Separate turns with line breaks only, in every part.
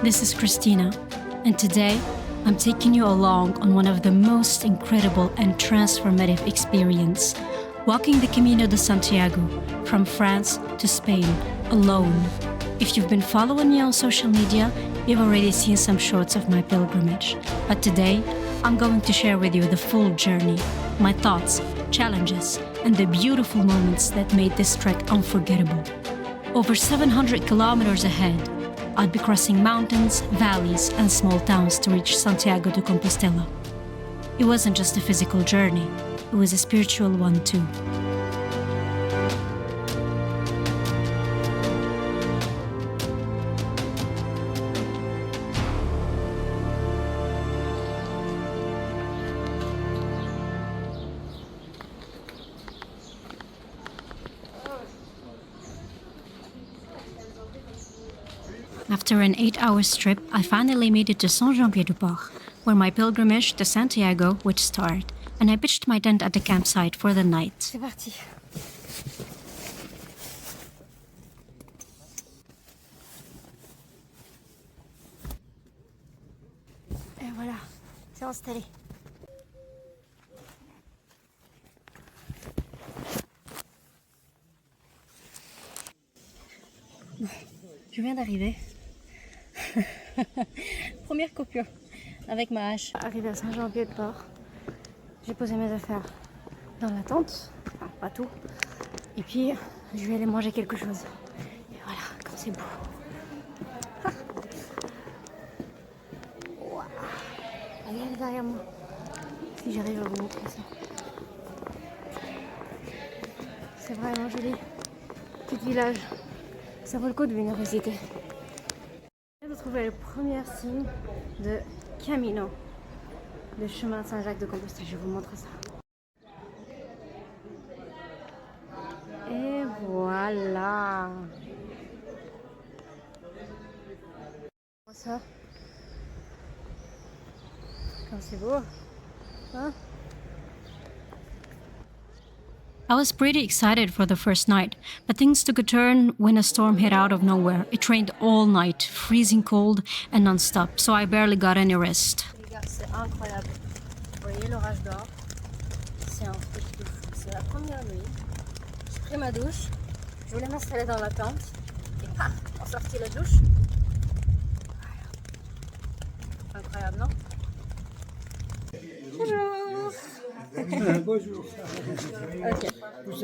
This is Christina, and today I'm taking you along on one of the most incredible and transformative experiences, walking the Camino de Santiago from France to Spain alone. If you've been following me on social media, you've already seen some shots of my pilgrimage, but today I'm going to share with you the full journey, my thoughts, challenges, and the beautiful moments that made this trek unforgettable. Over 700 kilometers ahead, I'd be crossing mountains, valleys, and small towns to reach Santiago de Compostela. It wasn't just a physical journey, it was a spiritual one too. After an 8-hour trip, I finally made it to Saint-Jean-Pied-du-Port, where my pilgrimage to Santiago would start, and I pitched my tent at the campsite for the night.
C'est parti. Et voilà, c'est installé. Je viens d'arriver. Première coupure avec ma hache. Arrivé à Saint-Jean-Pied-de-Port, j'ai posé mes affaires dans la tente, enfin pas tout, et puis je vais aller manger quelque chose. Et voilà, comme c'est beau. Ah. Wow. Regardez derrière moi. Si j'arrive à vous montrer ça. C'est vraiment joli. Petit village. Ça vaut le coup de venir visiter. Je viens de trouver le premier signe de Camino, le chemin de Saint-Jacques de Compostelle. Je vais vous montrer ça. Et voilà. Ça. Comme c'est beau. Hein?
I was pretty excited for the first night, but things took a turn when a storm hit out of nowhere. It rained all night, freezing cold and non-stop, so I barely got any rest.
Les gars, c'est incroyable. Vous voyez l'orage dehors? C'est un truc de fou. C'est la première nuit. J'ai pris ma douche. Je voulais m'installer dans la tente. Et paf, on sortit la douche. Voilà. Incroyable, non? Bonjour.
Bonjour.
Ok.
Vous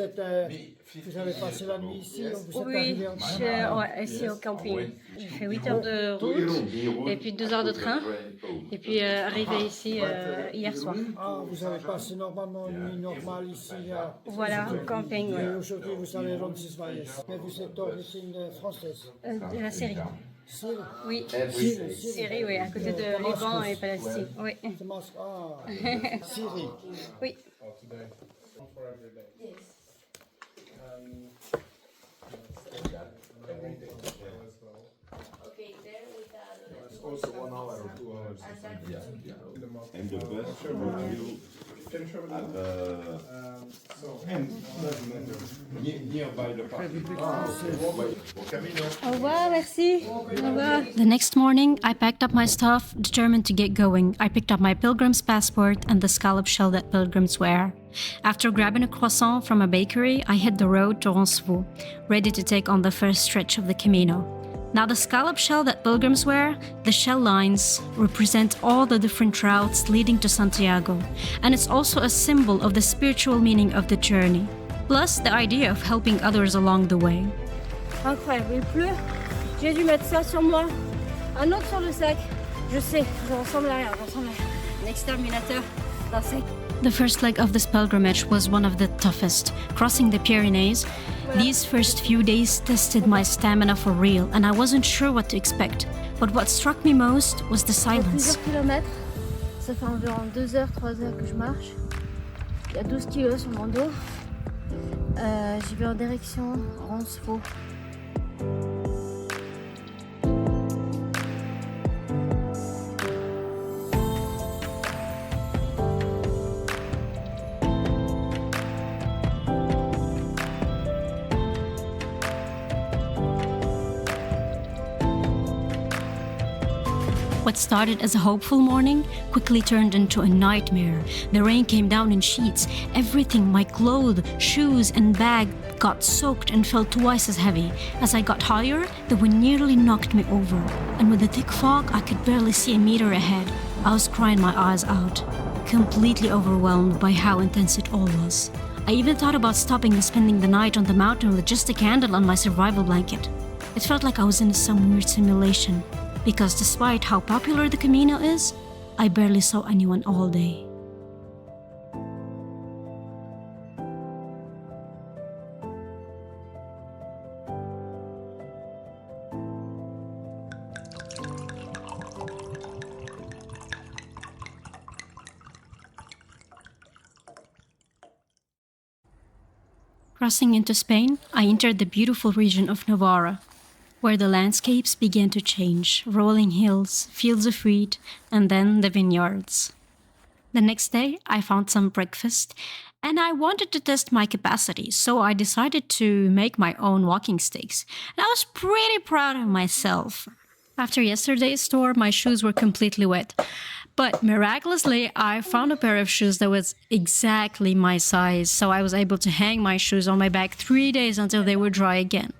avez passé la nuit ici, vous êtes
Oui,
arrivé en
ouais, ici au camping. J'ai fait 8 heures de route et puis 2 heures de train. Et puis arrivé ici hier soir.
Ah, vous avez passé normalement une nuit normale ici.
Voilà, au camping.
Et
Ouais.
aujourd'hui, vous allez rendre Voyage. Mais vous êtes d'origine française.
De la Syrie.
Syrie.
Oui,
Syrie.
Syrie, oui, à côté de Liban et Palestine. Oui.
Syrie.
Oui.
Also 1 hour or 2 hours. And the bus will nearby the park. Bon Camino.
Au revoir, merci. Au revoir.
The next morning, I packed up my stuff, determined to get going. I picked up my pilgrim's passport and the scallop shell that pilgrims wear. After grabbing a croissant from a bakery, I hit the road to Roncevaux, ready to take on the first stretch of the Camino. Now, the scallop shell that pilgrims wear, the shell lines, represent all the different routes leading to Santiago, and it's also a symbol of the spiritual meaning of the journey, plus the idea of helping others along the way.
Incroyable, il pleut. J'ai dû mettre ça sur moi, un autre sur le sac. Je sais, je ressemble à rien, je ressemble à un exterminateur d'insectes.
The first leg of this pilgrimage was one of the toughest. Crossing the Pyrenees, these first few days tested my stamina for real, and I wasn't sure what to expect. But what struck me most was the silence.
Plusieurs kilomètres, ça fait environ 2 heures, 3 heures que je marche. Il y a 12 kilos sur mon dos. J'y vais en direction Roncevaux.
What started as a hopeful morning quickly turned into a nightmare. The rain came down in sheets. Everything, my clothes, shoes, and bag got soaked and felt twice as heavy. As I got higher, the wind nearly knocked me over. And with the thick fog, I could barely see a meter ahead. I was crying my eyes out, completely overwhelmed by how intense it all was. I even thought about stopping and spending the night on the mountain with just a candle on my survival blanket. It felt like I was in some weird simulation. Because despite how popular the Camino is, I barely saw anyone all day. Crossing into Spain, I entered the beautiful region of Navarra, where the landscapes began to change, rolling hills, fields of wheat, and then the vineyards. The next day, I found some breakfast, and I wanted to test my capacity, so I decided to make my own walking sticks, and I was pretty proud of myself. After yesterday's storm, my shoes were completely wet, but miraculously, I found a pair of shoes that was exactly my size, so I was able to hang my shoes on my back 3 days until they were dry again.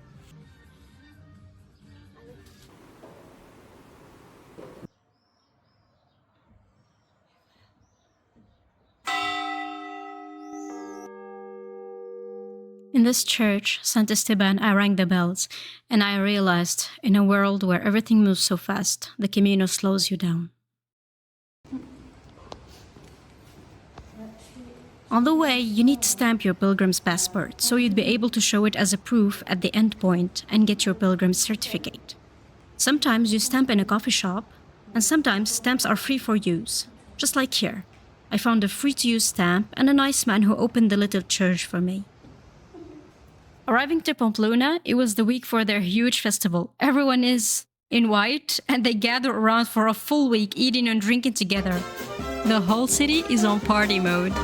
In this church, Saint Esteban, I rang the bells, and I realized, in a world where everything moves so fast, the Camino slows you down. On the way, you need to stamp your pilgrim's passport, so you'd be able to show it as a proof at the end point and get your pilgrim's certificate. Sometimes you stamp in a coffee shop, and sometimes stamps are free for use, just like here. I found a free-to-use stamp and a nice man who opened the little church for me. Arriving to Pamplona, it was the week for their huge festival. Everyone is in white, and they gather around for a full week eating and drinking together. The whole city is on party mode.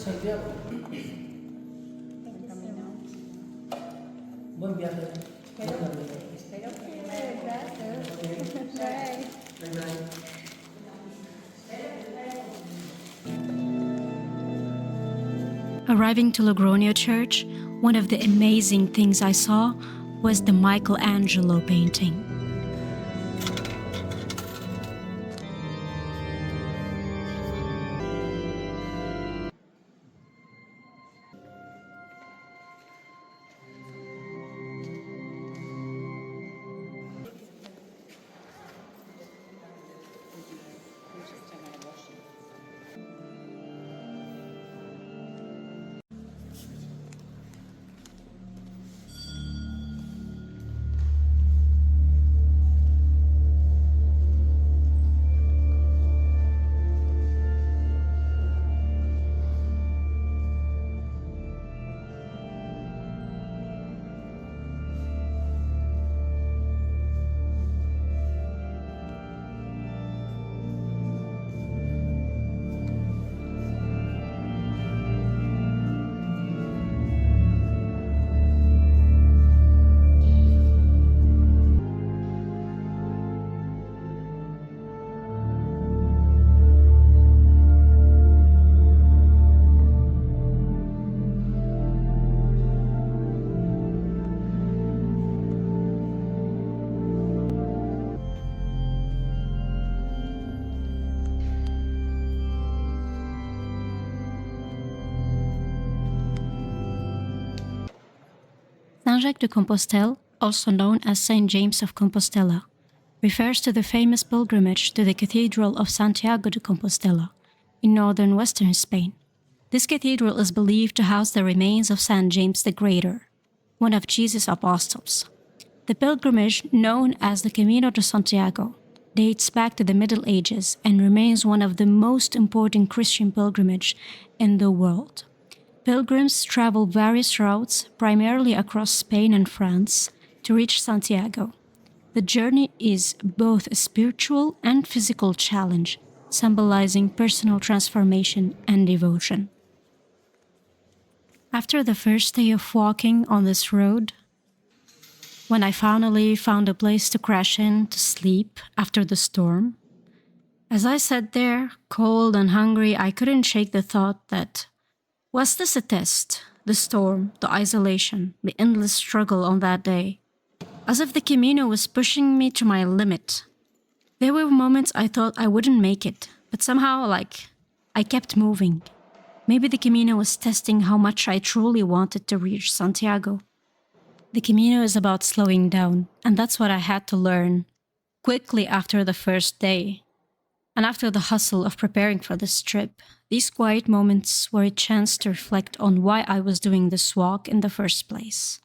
Santiago. Buen viaje.
Espero que
Arriving to Logroño Church, one of the amazing things I saw was the Michelangelo painting. Saint-Jacques de Compostelle, also known as Saint James of Compostela, refers to the famous pilgrimage to the Cathedral of Santiago de Compostela in northern western Spain. This cathedral is believed to house the remains of Saint James the Greater, one of Jesus' apostles. The pilgrimage, known as the Camino de Santiago, dates back to the Middle Ages and remains one of the most important Christian pilgrimages in the world. Pilgrims travel various routes, primarily across Spain and France, to reach Santiago. The journey is both a spiritual and physical challenge, symbolizing personal transformation and devotion. After the first day of walking on this road, when I finally found a place to crash in to sleep after the storm, as I sat there, cold and hungry, I couldn't shake the thought that, was this a test? The storm, the isolation, the endless struggle on that day. As if the Camino was pushing me to my limit. There were moments I thought I wouldn't make it, but somehow, I kept moving. Maybe the Camino was testing how much I truly wanted to reach Santiago. The Camino is about slowing down, and that's what I had to learn quickly after the first day. And after the hustle of preparing for this trip, these quiet moments were a chance to reflect on why I was doing this walk in the first place.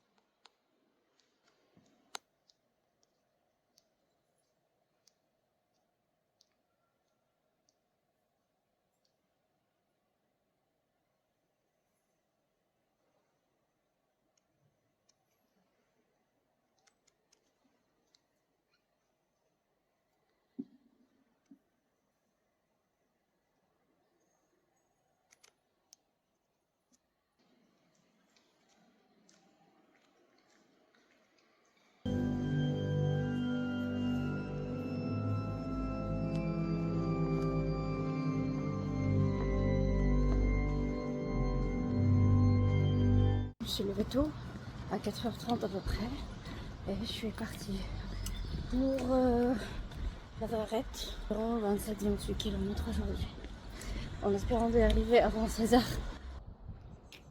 Je suis levée tôt, à 4h30 à peu près, et je suis partie pour la Varette, environ 27-28 km aujourd'hui, en espérant d'y arriver avant 16h.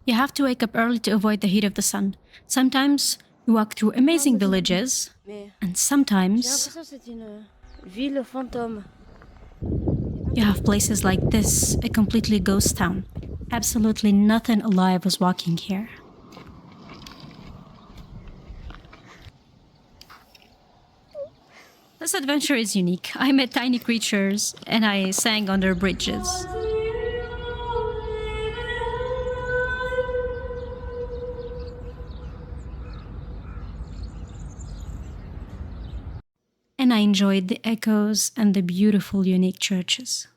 You have to wake up early to avoid the heat of the sun. Sometimes you walk through amazing villages,
Mais
and
j'ai
sometimes
l'impression que c'est une ville fantôme.
you have places like this, a completely ghost town. Absolutely nothing alive was walking here. This adventure is unique. I met tiny creatures and I sang under bridges. And I enjoyed the echoes and the beautiful, unique churches.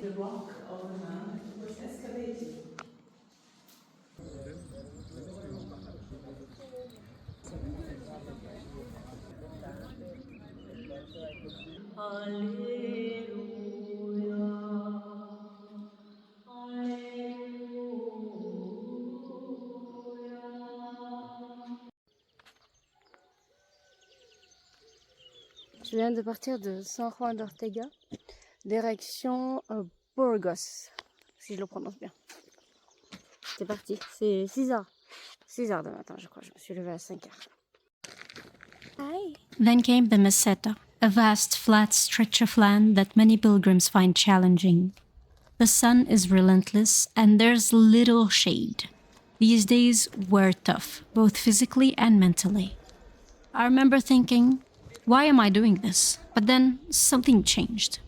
The rock of the man was excavated.
Je viens de partir de San Juan d'Ortega, direction Burgos, si je le prononce bien. C'est parti, c'est 6h. 6h de matin, je crois. Je me suis levée à 5h. Hi.
Then came the Meseta, a vast, flat stretch of land that many pilgrims find challenging. The sun is relentless and there's little shade. These days were tough, both physically and mentally. I remember thinking, why am I doing this? But then something changed.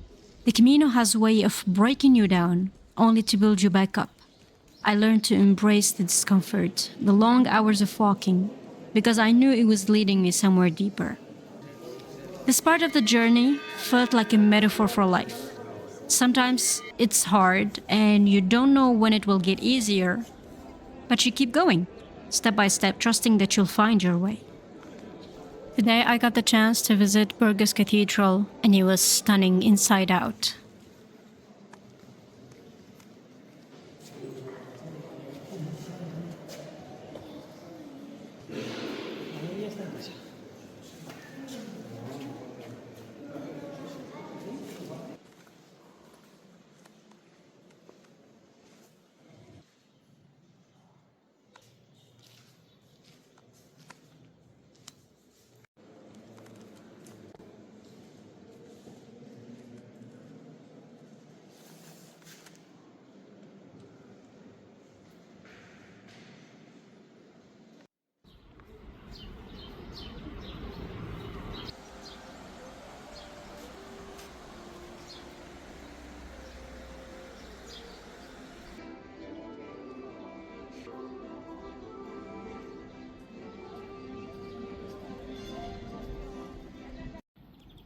The Camino has a way of breaking you down, only to build you back up. I learned to embrace the discomfort, the long hours of walking, because I knew it was leading me somewhere deeper. This part of the journey felt like a metaphor for life. Sometimes it's hard and you don't know when it will get easier, but you keep going, step by step, trusting that you'll find your way. Today I got the chance to visit Burgos Cathedral, and it was stunning inside out.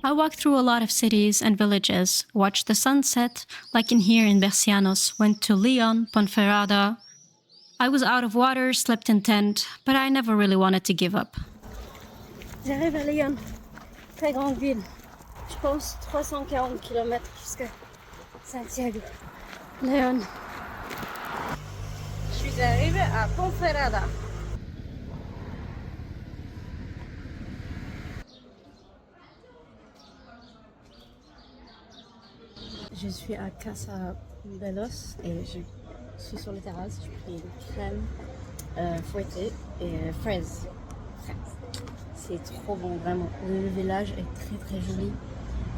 I walked through a lot of cities and villages, watched the sunset, like in here in Bercianos, went to Leon, Ponferrada. I was out of water, slept in tent, but I never really wanted to give up.
J'arrive à Leon, très grande ville. Je pense 340 km jusqu'à Santiago. Leon. Je suis arrivée à Ponferrada. Je suis à Casa Belos et je suis sur les terrasses. Je pris une crème fouettée et fraises. C'est trop bon, vraiment. Le village est très très joli.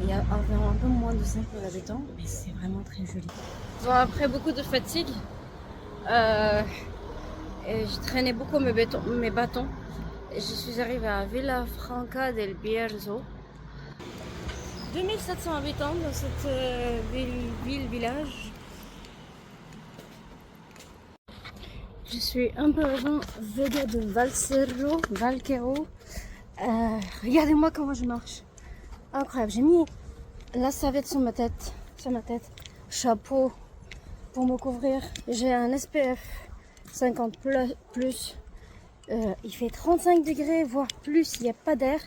Il y a environ un peu moins de 5000 habitants, mais c'est vraiment très joli. Bon, après beaucoup de fatigue, et j'ai traîné beaucoup mes bâtons. Et je suis arrivée à Villa Franca del Bierzo. 2700 habitants dans cette ville-village. Je suis un peu avant Vega de Valquero. Regardez-moi comment je marche. Incroyable. J'ai mis la serviette sur ma tête, chapeau pour me couvrir. J'ai un SPF 50 plus. Il fait 35 degrés, voire plus. Il n'y a pas d'air.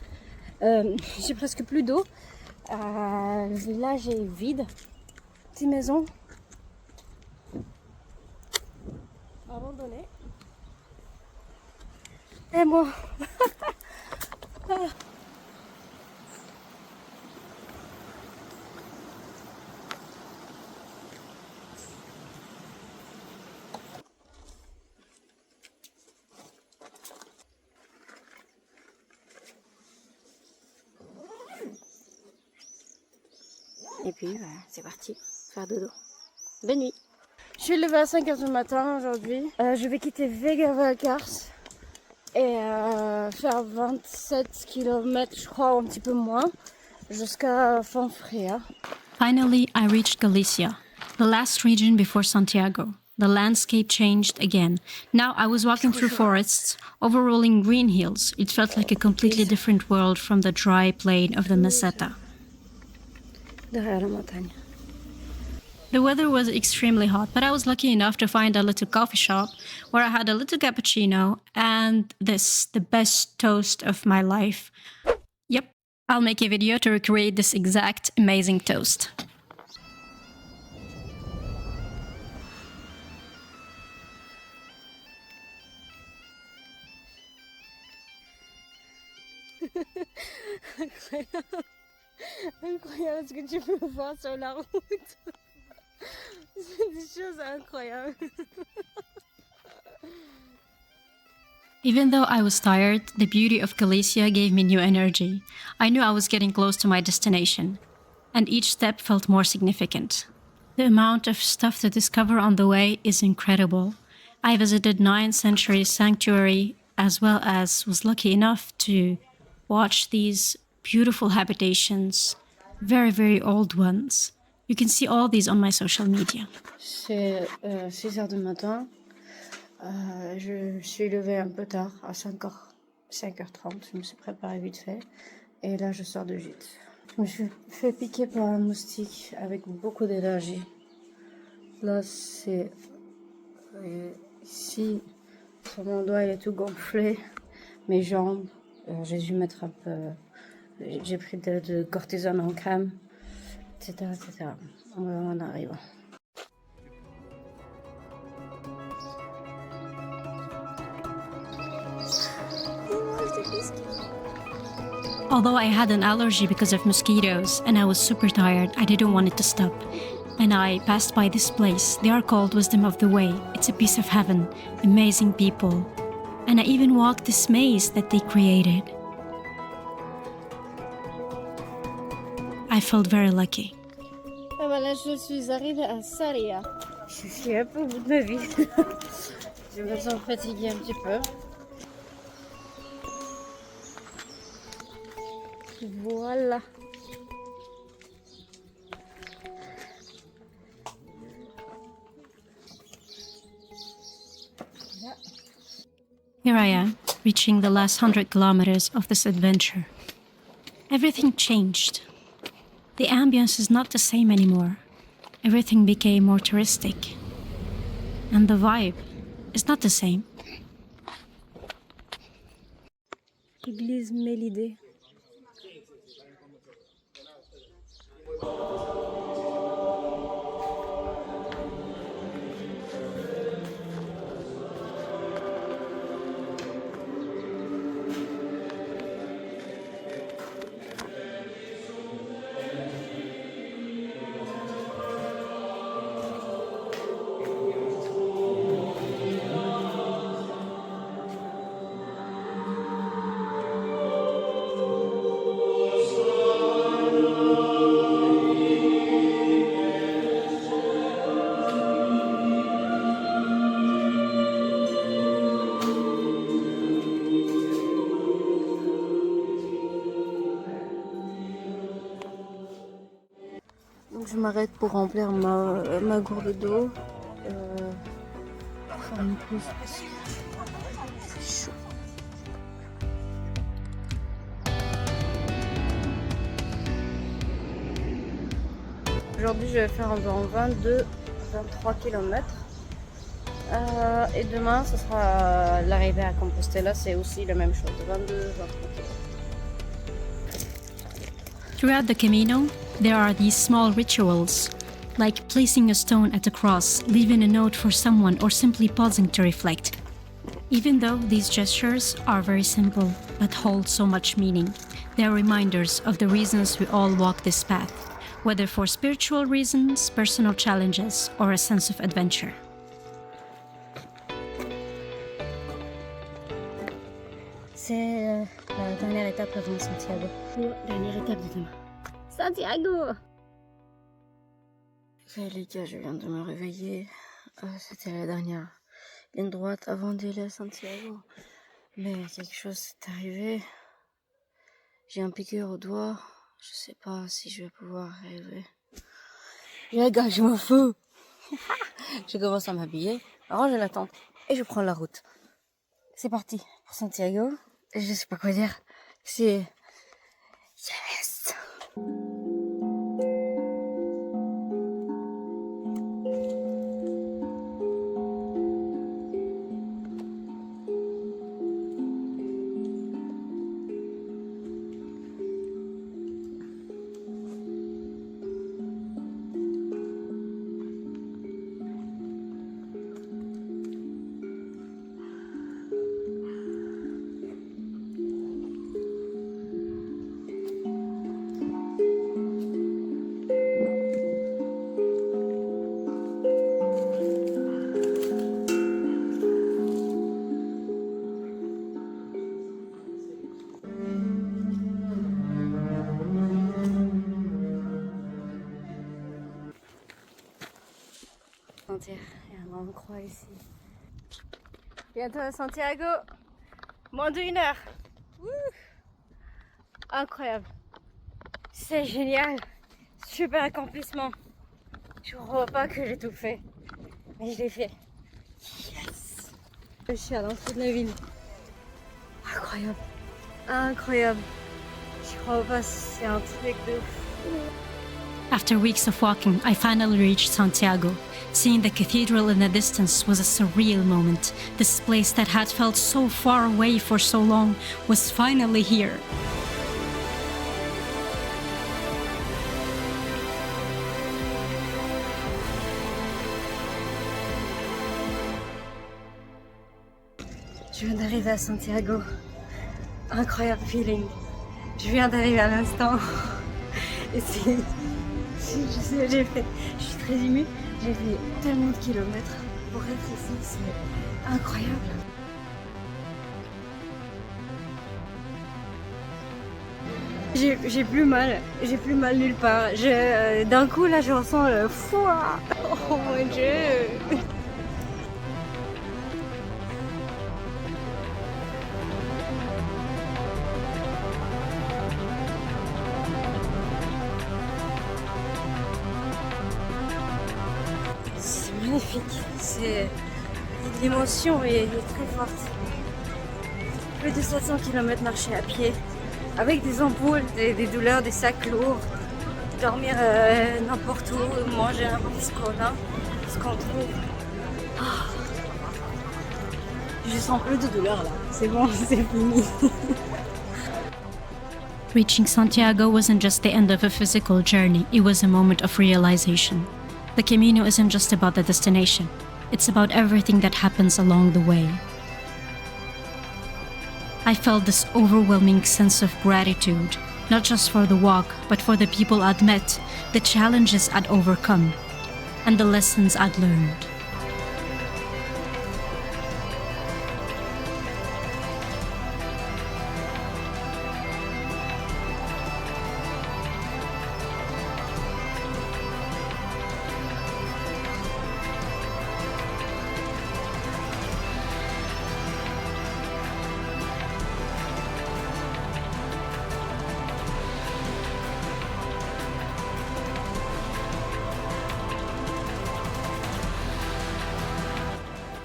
J'ai presque plus d'eau. Le village est vide. Petite maison. Abandonnée. Et moi. Et puis, c'est parti, faire dodo. Bonne nuit. Je suis levée à 5h du matin aujourd'hui. Je vais quitter Vega Valcars et faire 27 km, je crois, un petit peu moins, jusqu'à Fanfrea.
Finally, I reached Galicia, the last region before Santiago. The landscape changed again. Now I was walking through forests, overrolling green hills. It felt like a completely different world from the dry plain of the Meseta.
Derrière la montagne.
The weather was extremely hot, but I was lucky enough to find a little coffee shop where I had a little cappuccino and this, the best toast of my life. Yep, I'll make a video to recreate this exact amazing toast.
Incroyable ce que tu peux voir sur la route. C'est des choses incroyables.
Even though I was tired, the beauty of Galicia gave me new energy. I knew I was getting close to my destination, and each step felt more significant. The amount of stuff to discover on the way is incredible. I visited 9th century sanctuary, as well as was lucky enough to watch these beautiful habitations, very, very old ones. You can see all these on my social media.
C'est 6h du matin. Je suis levée un peu tard, à 5h30. Je me suis préparée vite fait. Et là, je sors de gîte. Je me suis fait piquer par un moustique avec beaucoup d'énergie. Là, c'est... Ici, sur mon doigt, il est tout gonflé. Mes jambes, j'ai dû mettre un peu... J'ai pris de cortisone en crème, etc. etc. On arrive.
Although I had an allergy because of mosquitoes and I was super tired, I didn't want it to stop. And I passed by this place. They are called Wisdom of the Way. It's a piece of heaven, amazing people. And I even walked this maze that they created. I felt very lucky.
Et voilà, je suis arrivée à Saria. Je suis un peu au bout de ma vie. Je me sens fatiguée un petit peu. Voilà.
Here I am, reaching the last 100 kilometers of this adventure. Everything changed. The ambience is not the same anymore. Everything became more touristic. And the vibe is not the same.
Église Mélidée. Donc je m'arrête pour remplir ma gourde d'eau. Pour faire une pause parce que c'est chaud. Aujourd'hui je vais faire environ 22-23 km. Et demain ce sera l'arrivée à Compostela, c'est aussi la même chose, 22-23 km.
Throughout the Camino, there are these small rituals, like placing a stone at a cross, leaving a note for someone, or simply pausing to reflect. Even though these gestures are very simple, but hold so much meaning, they are reminders of the reasons we all walk this path, whether for spiritual reasons, personal challenges, or a sense of adventure.
C'est la dernière étape avant Santiago. Dernière étape de demain. Santiago! Ok les gars, je viens de me réveiller. C'était la dernière ligne droite avant d'aller à Santiago. Mais quelque chose s'est arrivé. J'ai un piqûre au doigt. Je sais pas si je vais pouvoir arriver. Les gars, je m'en fous. Je commence à m'habiller, ranger la tente et je prends la route. C'est parti pour Santiago. Je sais pas quoi dire. C'est... Yes! Il y a un grand croix ici. Bientôt à Santiago. Moins d'1 heure. Wouh. Incroyable. C'est génial. Super accomplissement. Je ne crois pas que j'ai tout fait. Mais je l'ai fait. Yes. Je suis à l'entrée de la ville. Incroyable. Incroyable. Je crois pas, c'est un truc de fou.
After weeks of walking, I finally reached Santiago. Seeing the cathedral in the distance was a surreal moment. This place that had felt so far away for so long was finally here.
Je viens d'arriver à Santiago. Incroyable feeling. Je viens d'arriver à l'instant. Et c'est... Je suis très émue. J'ai fait tellement de kilomètres pour être ici. C'est incroyable. J'ai plus mal. J'ai plus mal nulle part. D'un coup, là, je ressens le fouah. Oh mon Dieu. Magnifique, l'émotion est très forte. Plus de 700 km marché à pied, avec des ampoules, des douleurs, des sacs lourds. dormir n'importe où, manger n'importe ce qu'on trouve. Je sens plus de douleur là, c'est bon, c'est fini.
Reaching Santiago wasn't just the end of a physical journey, it was a moment of realization. The Camino isn't just about the destination, it's about everything that happens along the way. I felt this overwhelming sense of gratitude, not just for the walk, but for the people I'd met, the challenges I'd overcome, and the lessons I'd learned.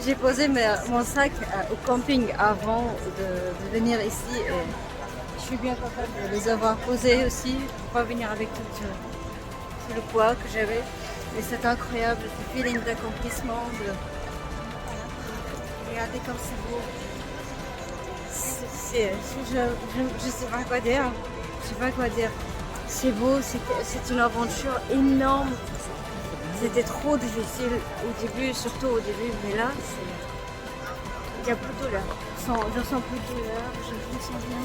J'ai posé mon sac au camping avant de venir ici et je suis bien contente de les avoir posés aussi pour pas venir avec tout le poids que j'avais. Mais c'est incroyable, ce feeling d'accomplissement, regardez comme c'est beau. Je sais pas quoi dire. Je sais pas quoi dire. C'est beau, c'est une aventure énorme. C'était trop difficile au début, surtout au début, mais là, il n'y a plus de douleur. Je sens plus de douleur, je me sens bien.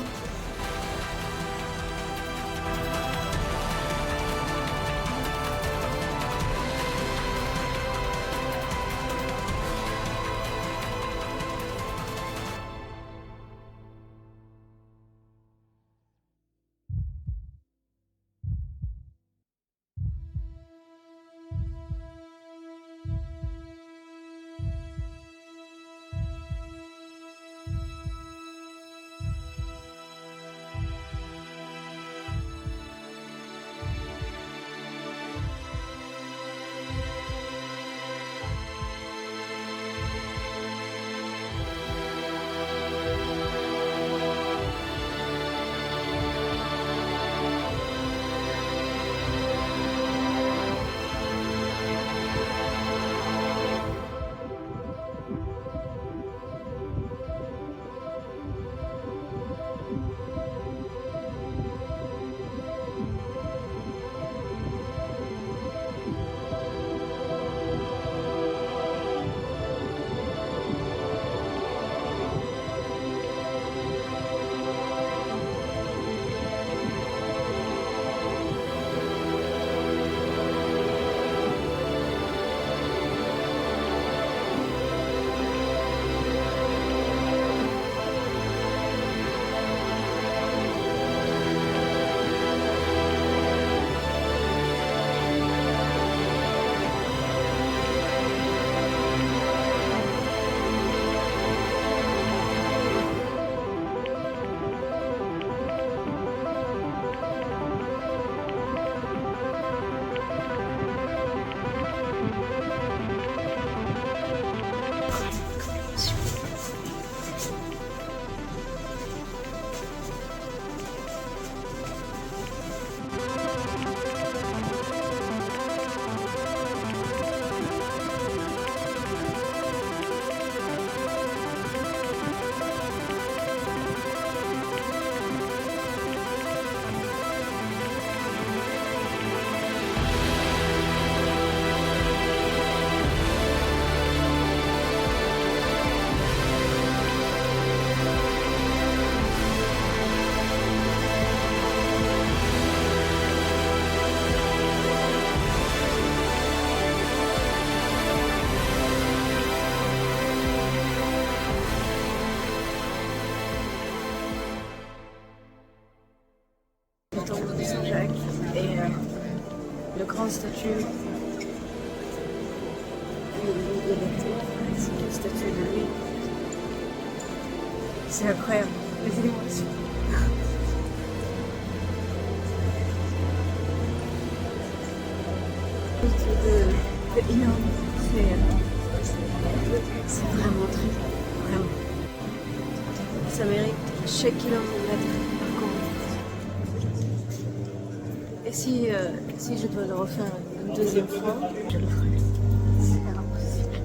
Le grand statue, la statue de lui. C'est incroyable, les émotions. C'est énorme, c'est vraiment très, vraiment. Ça mérite chaque kilomètre parcouru. Et Si je dois le refaire une deuxième fois, je le ferai. C'est impossible.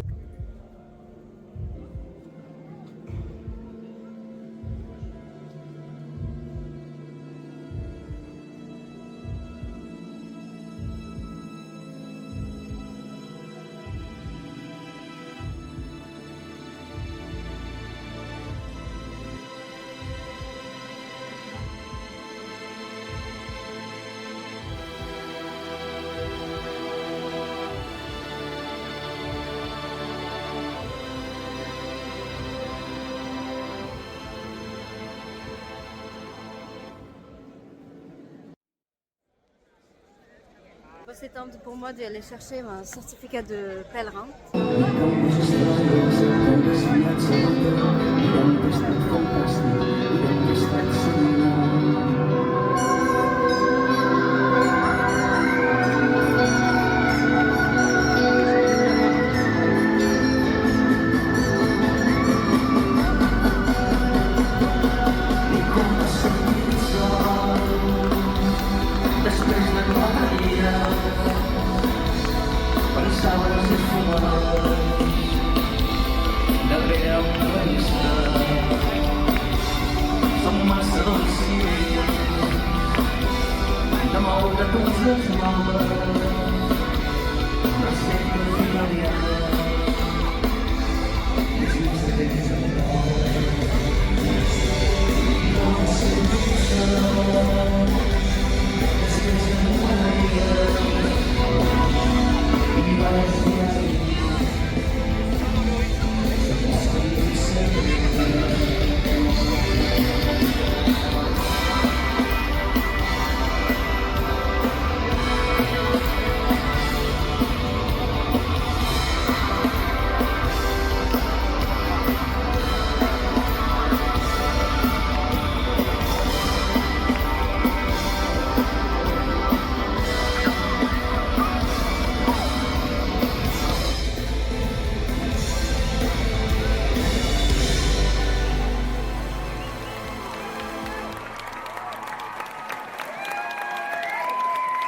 C'est temps pour moi d'aller chercher mon certificat de pèlerin.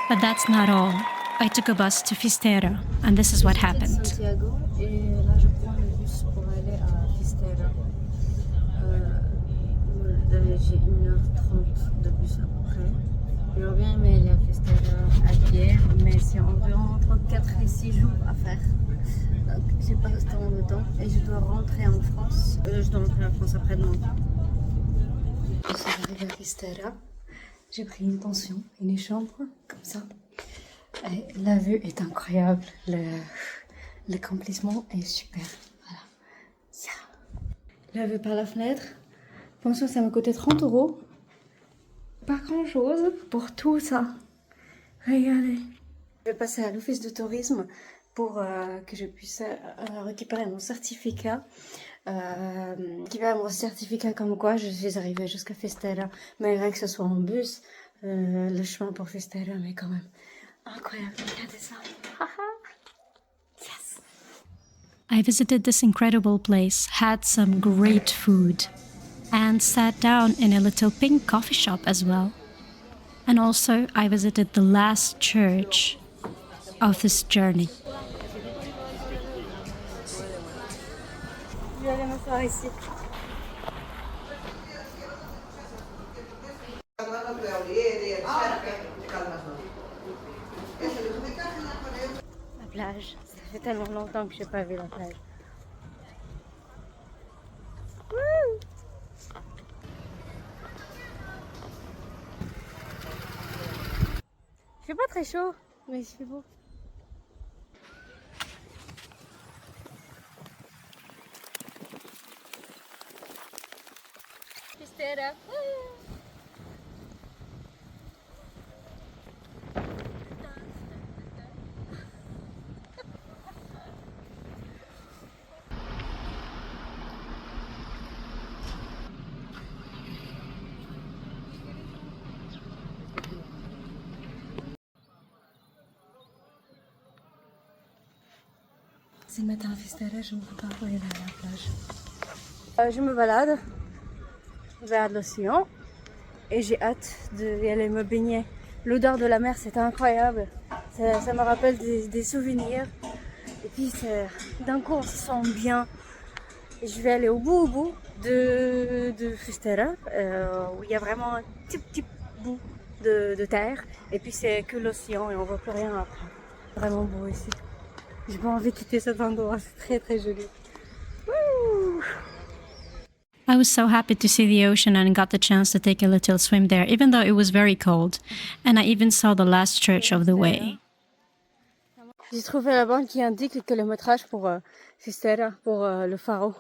But that's not all. I took a bus to Fistera, and this is what happened.
Santiago, et là je prends le bus pour aller à Fistera. J'ai 1h30 de bus à peu près. J'aurais bien aimé aller à Fistera à pied, mais c'est environ entre 4 et 6 jours à faire. Donc j'ai pas tant de temps et je dois rentrer en France. Je dois rentrer en France après-demain. Je suis arrivée à Fistera. J'ai pris une pension, une chambre, comme ça. Et la vue est incroyable, l'accomplissement est super. Voilà. La vue par la fenêtre. Pension, ça m'a coûté 30 €. Pas grand chose pour tout ça. Regardez. Je vais passer à l'office de tourisme pour que je puisse récupérer mon certificat. Récupérer mon certificat comme quoi je suis arrivée jusqu'à Fistera, malgré que ce soit en bus, le chemin pour Fistera, mais quand même incroyable. Regardez ça. Yes.
I visited this incredible place, had some great food, and sat down in a little pink coffee shop as well. And also, I visited the last church of this journey.
Je vais aller m'asseoir ici. La plage, ça fait tellement longtemps que je n'ai pas vu la plage. Wouh! Il fait pas très chaud, mais il fait beau. Fistera. C'est le matin à Fistera, je ne peux pas aller à la plage. Je me balade vers l'océan et j'ai hâte d'y aller me baigner L'odeur de la mer, c'était incroyable. Ça me rappelle des souvenirs. Et puis d'un coup, on se sent bien. Et je vais aller au bout de Fustera, où il y a vraiment un petit bout de terre. Et puis c'est que l'océan et on voit plus rien après. Vraiment beau ici. J'ai pas envie de quitter cet endroit, c'est très très joli. Woo!
I was so happy to see the ocean and got the chance to take a little swim there, even though it was very cold. And I even saw the last church of the way.
J'ai trouvé la bande qui indique le kilométrage pour Fustera, pour le phare.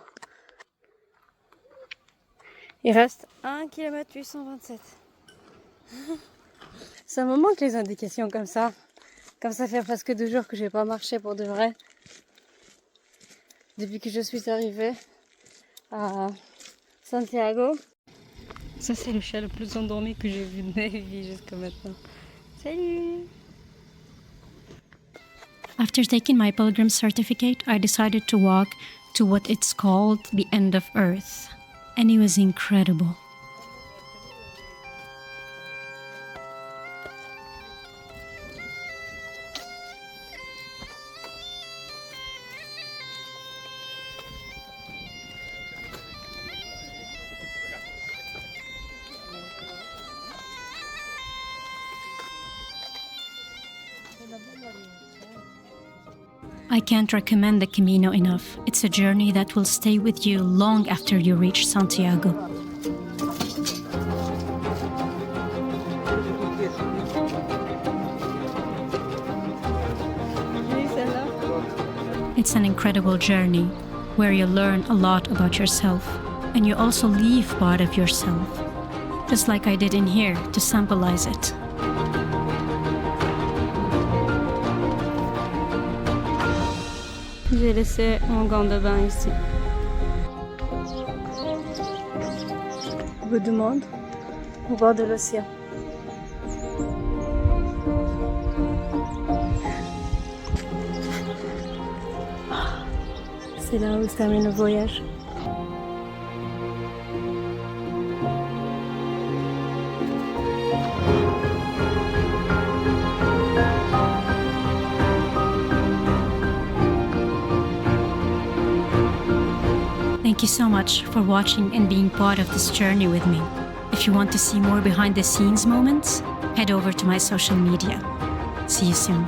Il reste 1 km 827. Ça me manque les indications comme ça. Comme ça fait presque 2 jours que j'ai pas marché pour de vrai. Depuis que je suis arrivée à Santiago. Ça c'est le chat le plus endormi que j'ai vu de ma vie jusqu'à maintenant. Salut!
After taking my pilgrim certificate, I decided to walk to what it's called the end of Earth. And it was incredible. I can't recommend the Camino enough. It's a journey that will stay with you long after you reach Santiago. It's an incredible journey where you learn a lot about yourself and you also leave part of yourself, just like I did in here to symbolize it.
J'ai laissé mon gant de bain ici. Bout du monde, au bord de l'océan. C'est là où se termine le voyage.
Thank you so much for watching and being part of this journey with me. If you want to see more behind the scenes moments, head over to my social media. See you soon.